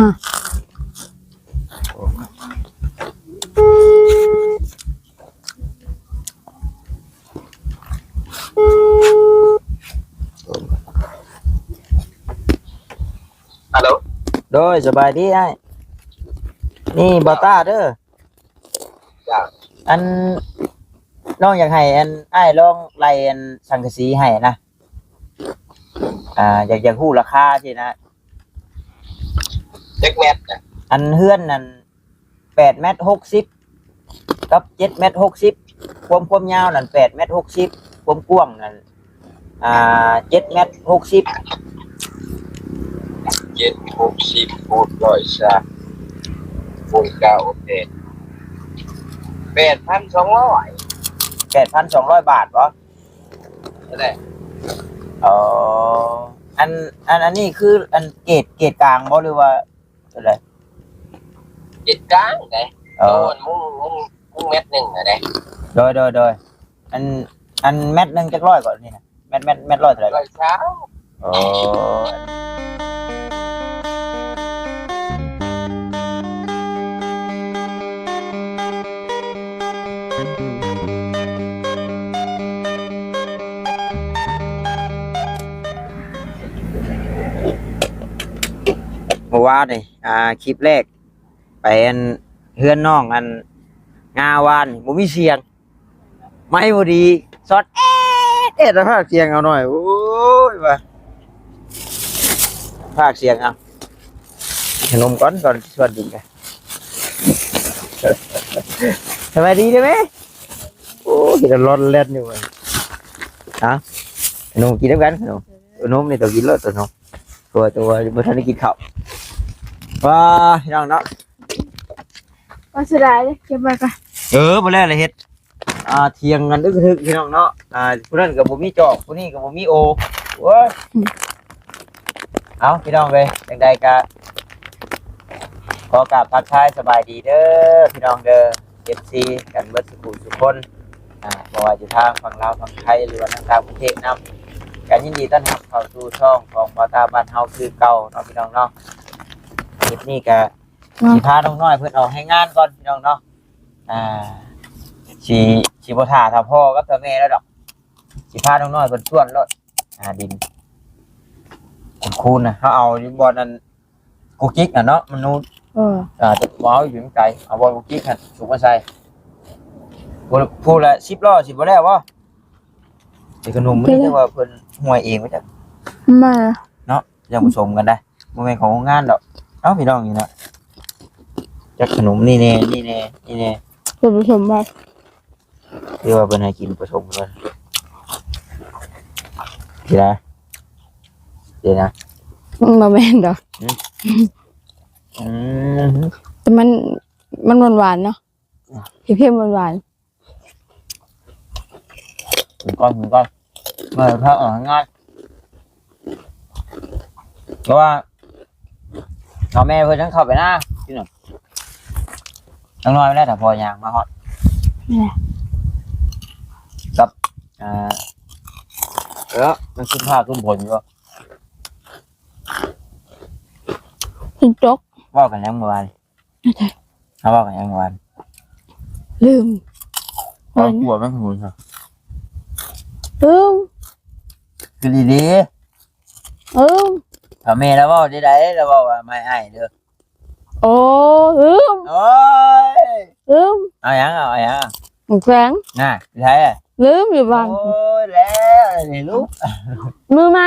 ฮะฮัลโหลโดยสบายดีไอ้นี่บอต้าเด้อ จ้า อันน้องอยากให้อันไอ้ลองไล่อันสังกะสีให้นะอยากฮู้ราคาสินะ เด็กแมทนะ อันเฮือนนั่น8 เมตร 60กับ7 เมตร 60ความยาวนั่น8 เมตร 60ความกว้างนั่น7 เมตร 60 760พูดร้อยชาพูดเก้าโอเค8,200 8,200 บาทบ่ นั่นแหละ อ๋ออันนี้คืออันเกรดกลางบ่หรือว่าอะไร เจ็ดกลางไง อ๋ โด อ นมุ้งเม็ดหนึ่งอะไง โดยอันเม็ดหนึงจักร้อยก่อนนี่นะเม็ดร้อยเท่าไหร่ ร้ ก่ อ อน ยเช้า อ๋อเมื่อวานนี่คลิปแรกไปอันเฮือนน้องอันงาวานนี่บ่มีเสียงไม่พอดีซอดแล้วพากเสียงเอาหน่อยโอ้ยว่าพากเสียงเอาขนมก่อนสวัสดีกันสบายดีได้ไหมโอ้ยจะร้อนเล่นอยู่เลยฮะขนมกินได้กันขนมนี่ต้องกินแล้วตัวน้องตัวบ่ทันได้กินข้าวว้าพี่น้องเนาะ ก็เสียดายเลยเก็บไว้ก่อน บ่แล้วเลยเฮ็ดเถียงกันอึกๆพี่น้องเนาะผู้นั้นก็บ่มีจอกผู้นี้ก็บ่มีโอโอ้ยเอาพี่น้องเว้ยจังใดก็ขอกราบทักทายสบายดีเด้อพี่น้องเด้อ FC กันเบิดทุกคนบ่ว่าอยู่ทางฝั่งลาวฝั่งไทยหรือว่าทางต่างประเทศนำการยินดีต้อนรับเข้าสู่ช่องของบ่ตาบ้านเฮาคือเก่าเนาะพี่น้องเนาะคลิปนี้ก็สิพาน้องน้อยเพิ่นออกให้งานก่อนพี่น้องเนาะสิบ่ท่าถ้าพ่อกับถ้าแม่แล้วดอกสิพาน้องน้อยเพิ่นชวนรถดินคูณนะเฮาเอาอยู่บ่นั้นกุกกิ๊กน่ะเนาะมนุษย์จะว้าวอยู่ไกลเอาบ่กุกกิ๊กหั่นสุกมาใส่พูดละ10ล้อสิบ่แล้วบ่ไอ้ขนมนี่แต่ว่าเพิ่นห่วยเองว่าจัก มา เนาะยังผสมกันได้บ่แม่นของโรงงานดอกเอ้าพี่น้องนี่นะจักขนมนี่แน่ ส่วนผสมมา ที่ว่าเป็นให้กินผสมกันทีละเดี๋ยวนะ มาแม่นดอกแต่มันหวานๆเนาะเค็มๆหวาน ถึงก้อนเมื่อถ้าง่ายเพราะว่าเราแม่เพื่อนทั้งเข้าไปหน้าที่หนึ่งน้อยไม่ได้แต่พอยางมาฮอต ๆนี่แหละ กับแล้วมันขึ้นภาพขึ้นผลอยู่ กินจก ว่ากันยังเมื่อวานเขาว่ากันยังเมื่อวาน ลืม เขากลัวไหมคุณผู้ชม ลืม คือดี ถ้าแม่แล้วว่าได้แล้วว่าไม่ให้เด้อ โอ้ลืม โอ้ย ลืม เอาอย่าง แข็ง น่ะใช่อ่ะ ลืมอยู่บ้าน โอ้ยแล้วนี่ลูก มือใหม่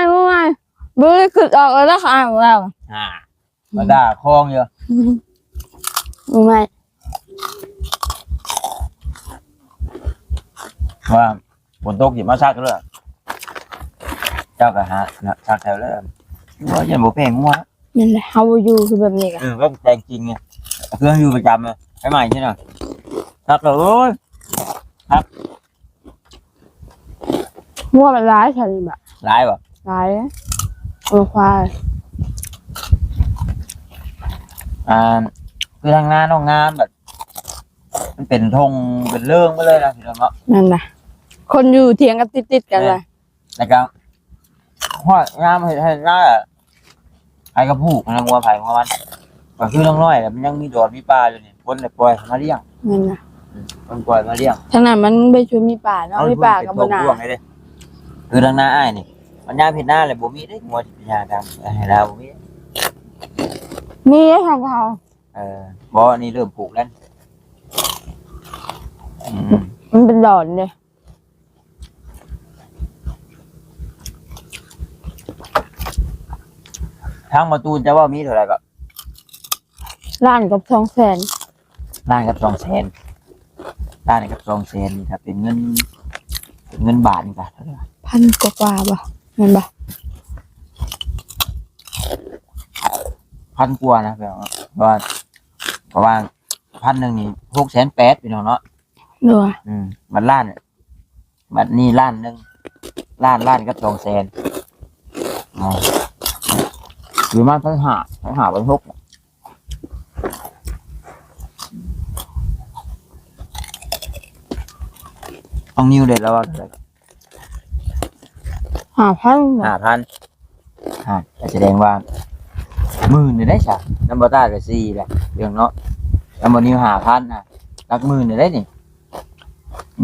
มือขึ้นออกแล้วค่ะแล้ว มาด่าคลองอยู่ มือใหม่ ว่าฝนตกหยิบมาซักเลยเจ้าก็หาซักแถวเลยว่าจะบุเพลงว่า นั่นแหละเฮาอยู่คือแบบนี้กัน ก็แจงจริงไงเครื่องอยู่ประจำเลยใหม่ใช่ไหมซักเลย มั่วมันร้ายฉันแบบ ร้ายป่ะ ร้ายควาย คือทางงานงานแบบมันเป็นธงเป็นเรื่องไปเลยนะพี่น้องเนาะ นั่นนะคนอยู่เถียงกันติดกันเลย แล้วก็ว่างานให้หน้าไอ้กระพูกนะมัวไผ่ของมัน ก็คือน้องน้อยมันยังมีดอดมีปลาอยู่นี่คนเลยปล่อยมาเลี้ยง นั่นน่ะ คนปล่อยมาเลี้ยง ทางนั้นมันไปช่วยมีป่าเนาะมีป่ากับบ่นา ร่วงเลยคือทางหน้าอ้ายนี่มันย่างเผ็ดหน้าเลยบ่มีได้งัวสิเป็นยาดำให้เราบ่มี มีทางเขา บ่นี่เริ่มปลูกแล้วอืม มันเป็นดอนเลย ทางประตูจะว่ามีเท่าไหร่ก็ ล้านกับ200,000 ล้านกับ200,000ล้านกับ200,000นี่ถ้าเป็นเงินบาทนี่ก็เท่าไหร่ พันกว่าบ่แม่นบ่ พันกว่านะพี่น้องเพราะว่าพันหนึ่งนี่680,000พี่น้องเนาะ เด้อ มันล้านบัดนี้ล้านหนึ่งล้านกับ200,000หรือมาพันห้าพันหกต้องนิ้วเด็ดแล้วว่าเท่าไหร่ 5,000บ่ 5,000แสดงว่าหมื่นนี่ได้จ้ะน้ำบอต้าก็4แหละเรื่องเนาะน้ำบอนิ้ว5,000หลักหมื่นนี่ได้นี่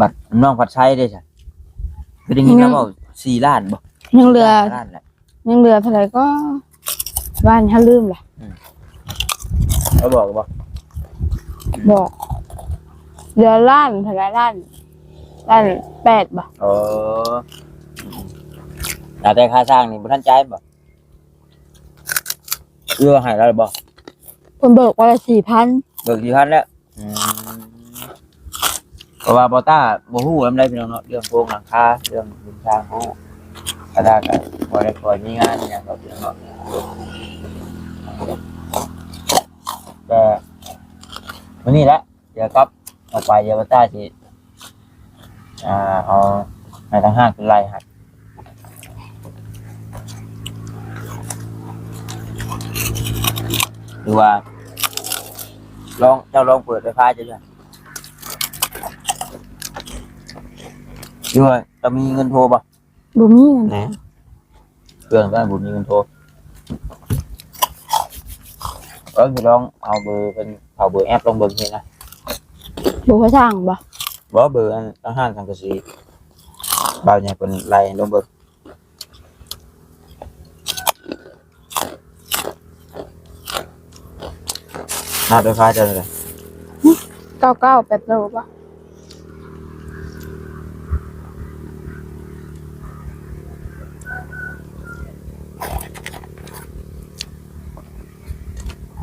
บัดน้องผัดไชัยได้จ้ะคือได้ยินแล้วว่า4 ล้านบ่ ยังเหลือ ล้านแหละ ยังเหลือเท่าไหร่ก็บ้านถ้าลืมล่ะ เขาบอกบ่ บอกเหลือล้านเท่าไหร่ล้าน8บ่ เออแต่ค่าสร้างนี่บ่ทันจ่ายบ่ให้แล้วบ่ เพิ่นเบิกว่าละ4,000 เบิกกี่พันแล้วเพราะว่าบอต้าบ่ฮู้นำได้พี่น้องเนาะเรื่องโครงหลังคาเรื่องดินทางโอ้กระดาษก็บ่ได้คอยมีงานอหยังดอกพี่น้องเนาะแต่มื้อนี้แหละเดี๋ยวครับเอาไปเดี๋ยวบอต้าสิเอาให้ทางห้างเป็นไล่ให้หรือว่าลองเปิดไฟฟ้าจะด้วยหรือว่าจะมีเงินโทรป่ะ บ่มีเงิน นะเครื่องก็บุญมีเงินโทรก็คือลองเอาเบอร์เป็นเอาเบอร์แอปลองเบอร์นี่นะ บ่ว่าช่างบ่ บอกเบอร์อาหารสังกะสีบ่าวเนี่ยเป็นไล่ลงเบอร์หน้าไฟฟ้าจะเลย 99แป๊บเดียวบ่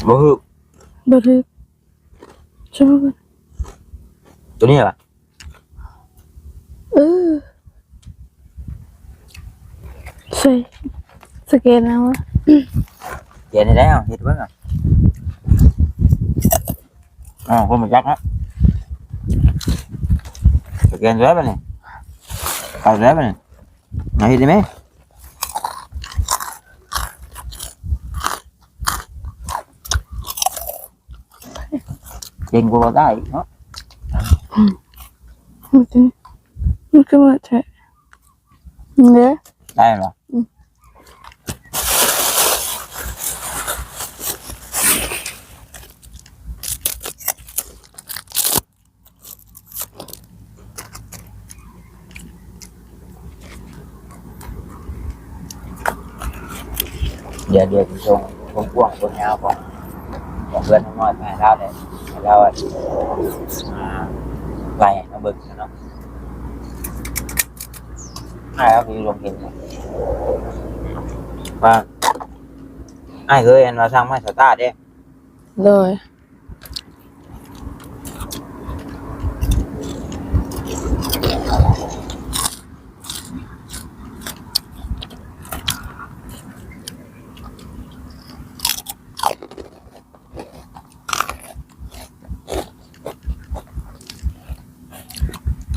บ่ฮึบ บ่ถึกใช่บ่ ตัวนี้เหรอ เออใช่สแกนเอาวะ เขียนให้แล้วเห็นเบิ่งอ่ะคนมาจักฮะสแกนแล้วป่ะเนี่ยเอาแล้วป่ะเนี่ยไหนเห็นได้ไหมเก่งกว่าเราได้เนาะ มันก็มาใช่เนี่ย ได้เหรอเดี๋ยวส่งกว้างบนยาวก่อนบอกเพื่อนน้อยๆไปให้เราเลยให้เราไล่เอาเบิกเนาะให้เราไปลงกินว่าไอ้เคยอันมาสร้างไม้สตาร์ทเด้ เลย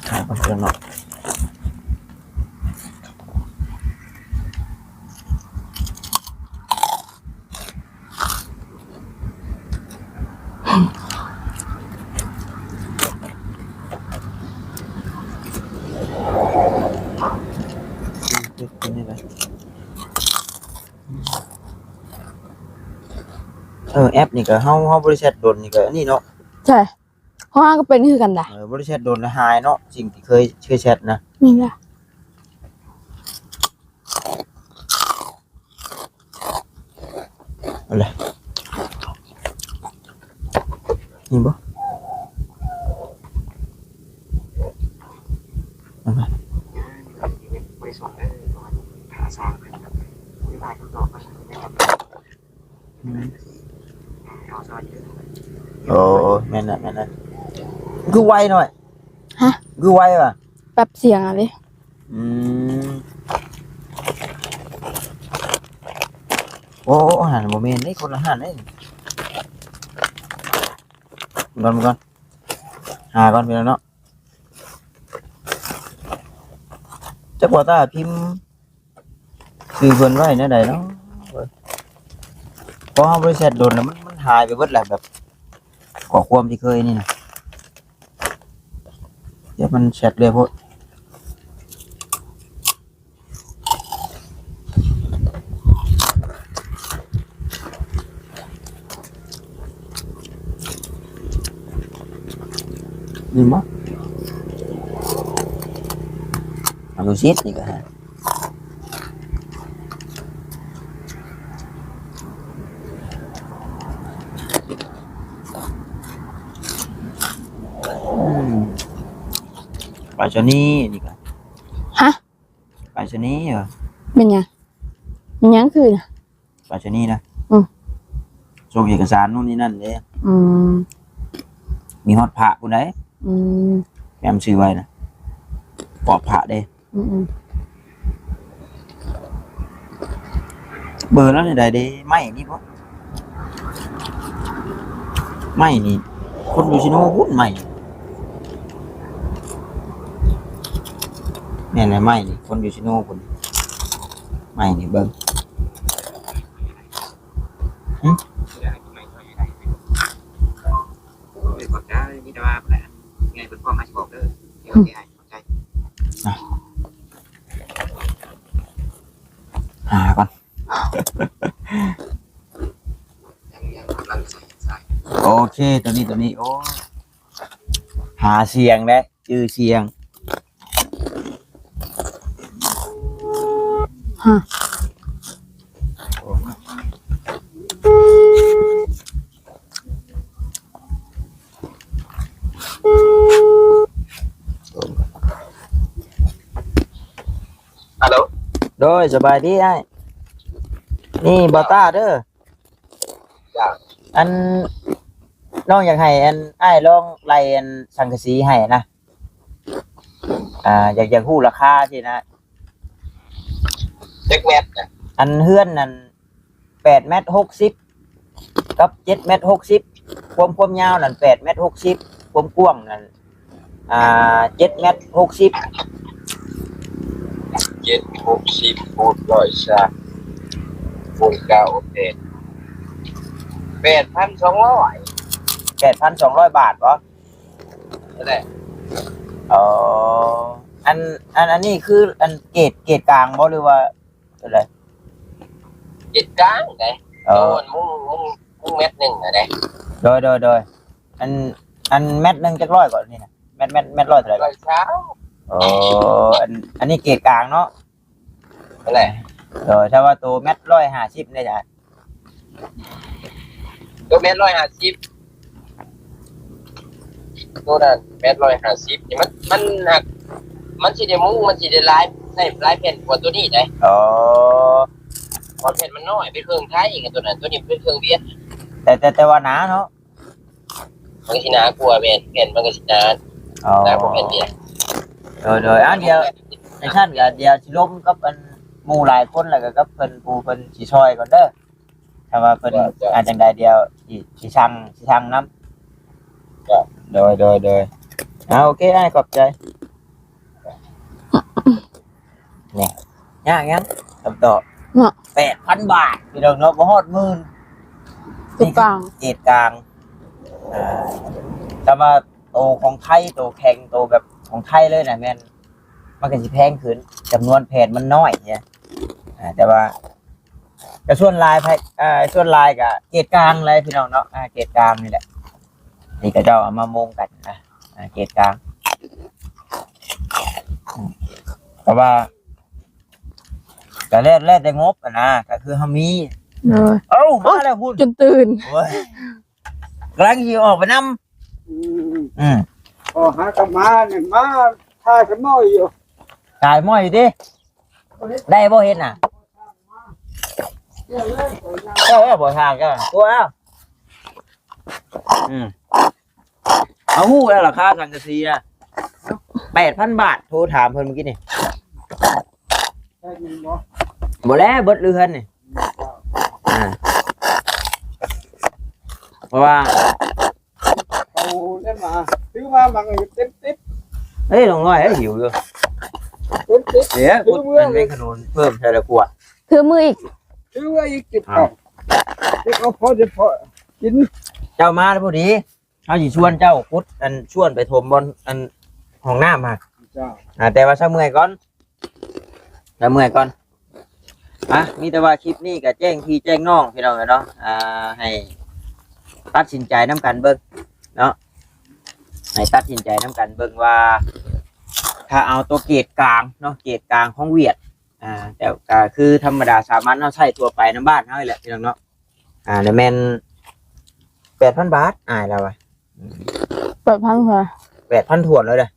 ให้เพื่อนเนาะ แอปนี่ก็เฮาบริษัทโดนนี่ก็อันนี้เนาะ ใช่เพราะว่าก็เป็นคือกันได้ บริษัทโดนแล้วหายเนาะสิ่งที่เคยแชทนะ นี่ล่ะ เอาเลยนี่บ่เอามา บริสุทธิ์ได้หาซองเป็นวิบากคำตอบมันนะครับเอาซอยเยอะ โอ้แม่นน่ะคือไวหน่อย ฮะ คือไวว่ะ แป๊บเสียงอะไร อืมโอ้อาหารบ่แม่นได้คนละอาหารได้ก่อนหาก่อนพี่น้องเนาะจักว่าตาพิมพ์คือเพิ่นไว้แนวใดเนาะพอเฮาบริษัทโดนแล้วมันหายไปเบิดแหละแบบข้อความที่เคยนี่นะเดี๋ยวมันแชทเลยโพดนี่มั้งเอาดูซินี่ก็ฮะไปชนีนี่ก็ ฮะ ไปชนีเหรอ เป็นยังมันยังคือนะ ไปชนีนะ อืม ส่งเอกสารนู่นนี่นั่นเด้ อืม มีฮอดพระผู้ใด อืม แม่มซื้อไว้นะปอบพระเด้ อืม เบอร์แล้วนี่ใดเด้ไม่นี่บ่ไม่นี่คนอยู่ซิโนพุ่นไม่แม่นเลยไม่นี่คนอยู่ซิโนพุ่นไม่นี่เบิ่ง บอกได้นี่แต่ว่าแหละไงเป็นพ่อมาบอกเด้อเดี๋ยวที่ให้เข้าใจ หาก่อน ยังกำลังใส่ โอเคตัวนี้โอ้หาเสียงได้ชื่อเสียง ฮะ ฮัลโหล โดยสบายดีไอ้นี่บอต้าเด้อ จ้า อันน้องอยากให้อันไอ้ายลองไล่อันสังกะสีให้นะอยากฮู้ราคาสินะ เด็กแมทนะ อันเฮือนนั่น8 เมตร 60กับ7 เมตร 60ความยาวนั่น8 เมตร 60ความกว้างนั่น7 เมตร 60 760พูดร้อยชาปูนเก้าโอเค8,200 8,200 บาทบ่ นั่นแหละ อันนี้คืออันเกรดกลางบ่หรือว่าอะไร จิตกลางไง เอ โด อน มุ่งเม็ดหนึ่งนะเนี่ย โดยอันเม็ดหนึงจักร้อยก่อนนี่นะเม็ดร้อยเท่าไหร่ ร้อยเช้า อ๋ออันนี้เกรดกลางเนาะ นั่นแหละ โดยถ้าว่าตัวเม็ด150เนี่ยจ้ะ ตัวเม็ด150ตัวนั้นเม็ด150นี่มันหนักมันสิได้มุ่งมันสิได้ลายใส่ลายแผ่นกว่าตัวนี้ได้ อ๋อ พอแผ่นมันน้อยเป็นเครื่องไทยอีกตัวนั้นตัวนี้เป็นเครื่องเวียด แต่ว่าหนาเนาะ มันก็สิหนากว่าแผ่นมันก็สิหนา อ๋อ หนากว่าแผ่นเวียด โดยเดี๋ยวในท่านก็เดี๋ยวสิล้มกับอันหมู่หลายคนแล้วก็กับเพิ่นสิซอยก่อนเด้อถ้าว่าเพิ่นอาจจังใดเดียวสิสั่งนํโดยโอเคอ้ายขอบใจเนี่ยยากยังคำตอบ 8,000 บาทพี่น้องเนาะบ่ฮอดหมื่น ตุกกลาง เกรดกลางแต่ว่าโตของไทยโตแข็งโตแบบของไทยเลยนะแม่นมันก็สิแพงขึ้นจำนวนแผ่นมันน้อยเนี่ยแต่ว่า ก็ส่วนลายไผส่วนลายก็เกรดกลางเลยพี่น้องเนาะเกรดกลางนี่แหละนี่ก็เจ้าเอามามงกันเกรดกลางเพราะว่าก็แลกแต่งบนะก็คือเฮามี เลย เอ้ามาแล้วพูด จนตื่น โอ้ยกำลังสิออกไปนำ พอหากลับมาเนี่ยมาถ่ายกันน้อยอยู่ ตายม้อยอยู่ดิได้บ่เห็นน่ะบ่ทางก็ตัวเอาเอาฮู้แล้วราคาสังกะสีน่ะ 8,000 บาทโทรถามเพิ่นเมื่อกี้นี่ ใช่ไหมบ่ บ่แล้วเบิดเรือนนี่เพราะว่า เอาได้มาซื้อมามันเต็มติ๊บ เฮ้ยลงน้อยหิวอยู่ เต็มติ๊บ เดี๋ยวกูมันเป็นขนมเพิ่มใส่ละขวด ถือมืออีก ซื้อไว้อีก10 กล่องเด็กเอาพอจะพอกิน เจ้ามาแล้วพอดีเขาสิชวนเจ้าพุดอันชวนไปถมบนอันห้องน้ำมา เจ้า แต่ว่าซะเมื่อยก่อนมีแต่ว่าคลิปนี้ก็แจ้งพี่แจ้งน้องพี่น้องเนาะให้ตัดสินใจน้ำกันเบิ่งเนาะให้ตัดสินใจน้ำกันเบิ่งว่า ถ้าเอาตัวเกรดกลางเนาะเกรดกลางของเวียดแต่ก็คือธรรมดาสามัญเฮาใช้ทั่วไปน้ำบ้านเฮานี่แหละพี่น้องเนาะแล้วแม่น 8,000 บาทแล้วอ่ะ 8,000ค่ะ 8,000ถ้วนเลยเด้อ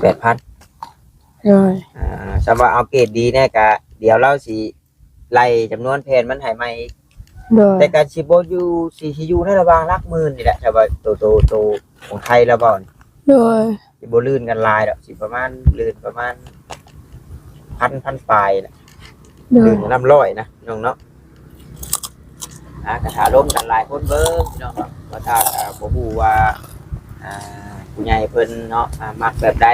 8,000 เลย สำหรับเอาเกรดดีเนี่ยก็เดี๋ยวเราสิไล่จำนวนแผ่นมันให้ใหม่อีก เลย แต่การสิบ่อยู่สิอยู่ในระหว่างหลักหมื่นนี่แหละแต่ว่าตัวของไทยแล้วบ่นี่ เลย สิบ่ลื่นกันหลายดอกสิประมาณลื่นประมาณพันปลายแหละ เล ลื่ ย นน้ำร้อยนะน้องเนาะกระถาล้มกันหลายคนเบิ่งพี่น้องเนาะว่าถ้าบ่ฮู้ว่าผู้ใหญ่เพิ่นเนาะมักแบบใด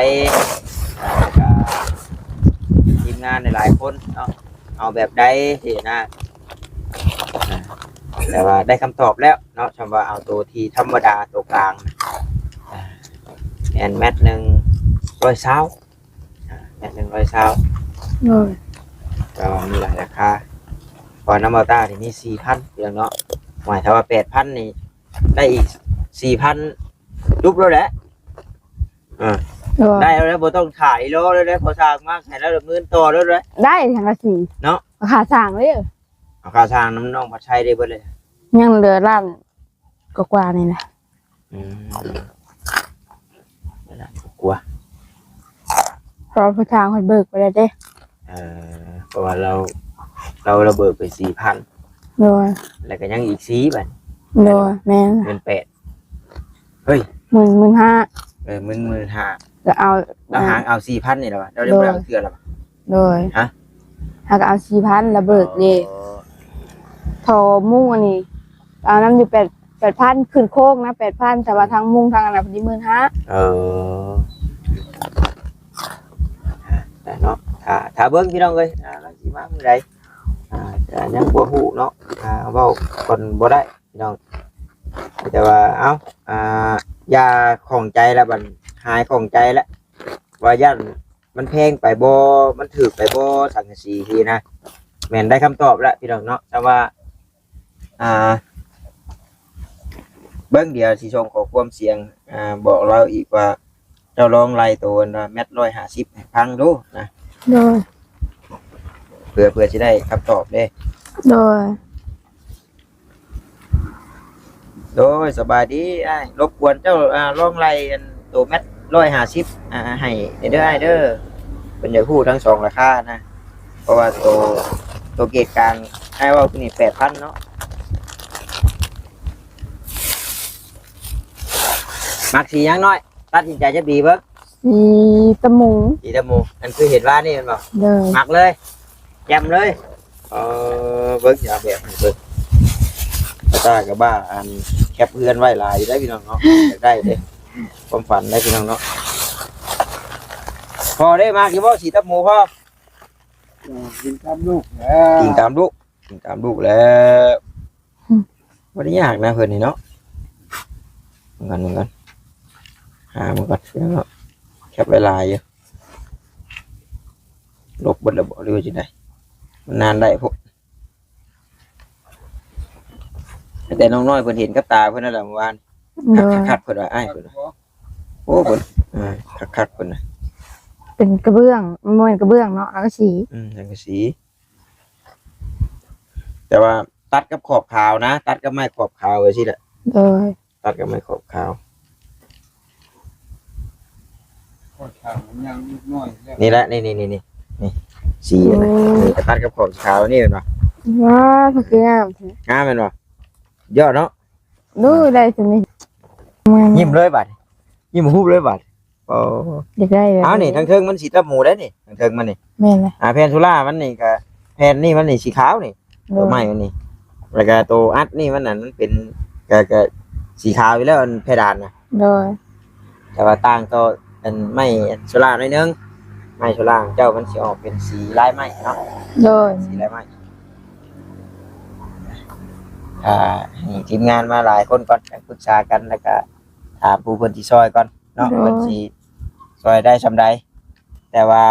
ก็ทีมงานหลายๆคนเนาะเอาแบบใดที่นะแต่ว่าได้คำตอบแล้วเนาะคำว่าเอาตัวที่ธรรมดาตัวกลางแอนแมท120แมท120 เลย ก็มีหลายราคาพอน้ำมันต้าที่มี 4,000 เพียงเนาะหมายถ้าว่า 8,000 นี่ได้อีก 4,000 รูปแล้วแหละได้แล้วบ่ต้องถ่ายโลแล้วได้พอสร้างมากให้แล้วเงินต่อแล้วเลย ได้ทั้งกะสี เนาะ ราคาสั่งเลย เอาค่าสร้างน้องมาใช้ได้เบิดเลย ยังเหลือล้านกว่านี่แหละ กลัว เพราะผู้ทางคนเบิกไปแล้วเด้ เพราะว่าเราระเบิดไป 4,000 เลย แล้วก็ยังอีก4บัด เลยแม่น เงิน8เฮ้ย 15,000 15,000 จะเอา เราหาเอา 4,000 นี่แหละวะเราได้บ่ได้เอาเทื่อแล้ว เลย ฮะ หากเอา4,000ระเบิดนี่ทอมุ่งอันนี้เอาน้ำอยู่8,000ขึ้นโคกนะ 8,000แต่ว่าทั้งมุ่งทั้งอันนั้นพอดี15,000 แต่เนาะถ้าเบิ่งพี่น้องเอ้ยเราสิมามื้อใดแต่ยังบ่ฮู้เนาะเว้าก่อนบ่ได้พี่น้องแต่ว่าเอ้ายาของใจแล้วบัดหายของใจแล้วว่ายันมันแพงไปบ่มันถูกไปบ่สังกะสีทีนะแม่นได้คำตอบแล้วพี่น้องเนาะแต่ว่าเบิ่งเดี๋ยวสิส่งข้อความเสียงบอกเราอีกว่าเจ้าลองไล่ตัวแมท150ให้ฟังดูนะ เลย เพื่อจะได้คำตอบเด้ เลย โดยสบายดีรบกวนเจ้าลองไล่ตัวแมท150ให้เด้อเด้อเป็นอยากฮู้ทั้งสองราคานะเพราะว่าตัวเกรดกลางให้ว่าคือนี่ 8,000 เนาะมักสียังน้อยตัดสินใจจะดีเบิ่ง สีตะหมู สีตะมูอันคือเห็นว่านี่มันบ่ เลย มักเลยแจ่มเลยเบิ่งอย่าแบบให้เบิ่งตากับบ้าอันแคปเพื่อนไว้หลายอยู่ได้พี่น้องเนาะอยากได้เด้ความฝันได้พี่น้องเนาะพอได้มากกี่บ่สีตะมูพ่อ กินตามลูกแล้ว กินตามลูกแล้วบ่ได้ยากนะเพิ่นนี่เนาะเหมือนกันหามันก่อนพี่น้องเนาะแคปไว้หลายอยู่ลบเบิดแล้วบ่หรือว่าจังได๋มันนานได้พวก แต่น้องน้อยเพิ่นเห็นกับตาเพิ่นนั่นแหละเมื่อวาน โดย คักๆเพิ่นว่าอ้ายเพิ่นว่าโอ้เพิ่นคักๆเพิ่นน่ะ เป็นกระเบื้องมันบ่แม่นกระเบื้องเนาะแล้วก็สี สังกะสี แต่ว่าตัดกับขอบขาวนะ ตัดกับไม้ขอบขาวไว้สิแหละ โดย ตัดกับไม้ขอบขาว ก็ทางมันยังนิดหน่อยแล้ว นี่แหละนี่สีอันนะนี่ตัดกับขอบขาวนี่เป็นบ่ ว้าพคืองามแท้ งามเป็นบ่ยอดเนาะ ดูได้สินี่มัน ยิ้มเลยบัดยิ้มฮูบเลยบัดโอ้ อยากได้แบบ เอานี่ทางเทิงมันสีตะหมูได้นี่ทางเทิงมันนี่ แม่นเลย แผ่นโซล่ามันนี่ก็แผ่นนี่มันนี่สีขาวนี่ โด ตัวย ไม้มันนี่แล้วก็ตัวอัดนี่มันนั่นมันเป็นก็สีขาวอยู่แล้วอันเพดานนะ โดย แต่ว่าต่างก็อันไม้โซล่าหน่อยนึงไม้โซล่าของเจ้ามันสิออกเป็นสีลายไม้เนาะ โดย สีลายไม้นี่ทีมงานมาหลายคนก่อนปรึกษากันแล้วก็ถามผู้เพิ่นที่ซอยก่อนเนาะเพิ่นสิซอยได้ซำใดแต่ว่า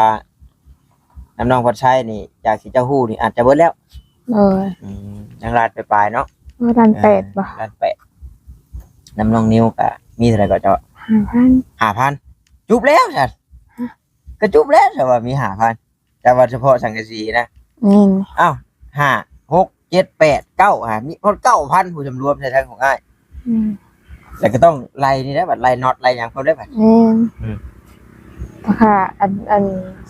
น้ำน้องพัดชัยนี่จากสิเจ้าฮู้นี่อาจจะเบิดแล้ว โดย ยังลาดไปปลายเนาะ ว่าดันเป็ดบ่ ลาดแปดน้ำน้องนิ้วก็มีเท่าไหร่ก็เจ้า 5,000 จุบแล้วฉันก็จุบแล้วแต่ว่ามี5,000แต่ว่าเฉพาะสังกะสีนะ นี่ อ้าว5 6 7 8 9มีพอ9,000ผู้จำรวมในทางของอ้าย อืม แล้วก็ต้องไล่นี่นะบัดไล่น็อตไล่หยังเขาได้บัด ราคาอัน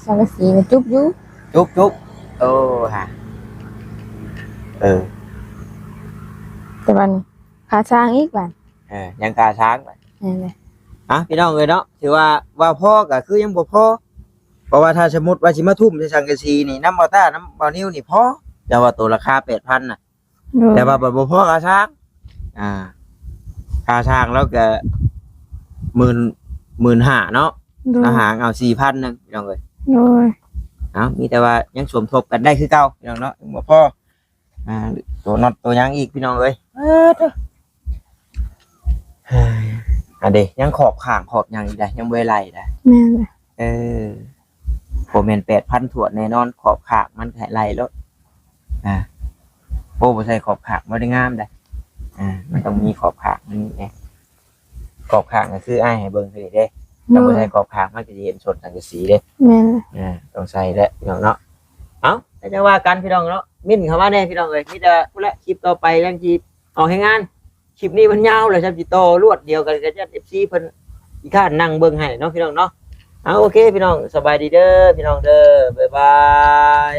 สังกะสีมันจุบอยู่ จุบโอ้ฮะเ แต่วันค่าสร้างอีกบัด ยังกาช้างบัด นี่นแหละ พี่น้องเอ้ยเนาะถือว่าพ่อก็คือยังบ่พอเพราะว่าถ้าสมมุติว่าสิมาทุ่มในสังกะสีนี่น้ำบ่ต้าน้ำบ่นิ้วนี่พอแต่ว่าตัวราคา 8,000 น่ะ โดย แต่ว่าบ่พอกาช้างกาช้างแล้วก็15,000เนาะ โดย อาหารเอา 4,000นึงพี่น้องเอ้ย โดย มีแต่ว่ายังสมทบกันได้คือเก่าพี่น้องเนาะยังบ่พอตัวน็อตตัวหยังอีกพี่น้องเอ้ยเด้ยังขอบข้างขอบหยังอีกได้ยังบ่ได้ไล่ได้ แม่นเลย ผมเห็น8,000ถั่วแน่นอนขอบขากมันไล่รถโอ้บ่ใช่ขอบขากบ่ได้งามได้มันต้องมีขอบขากมันไงขอบขากก็คืออ้ายให้เบิ่งคือเด้ โด ถ้าบ่ ย ใช่ขอบขากมันก็สิเห็นสดสังกะสีเด้ แม่นเลย ต้องใส่แล้วพี่น้องเนาะแต่จะว่ากันพี่น้องเนาะมิ้นเข้ามาแน่พี่น้องเอ้ยมีแต่พุ่นละคลิปต่อไปยังสิออกให้งานคลิปนี้มันยาวเลยครับสิโตรวดเดียวกันกับ FC เพิ่นอีกท่านนั่งเบิ่งให้เนาะพี่น้องเนาะโอเคพี่น้องสบายดีเด้อพี่น้องเด้อบ๊ายบาย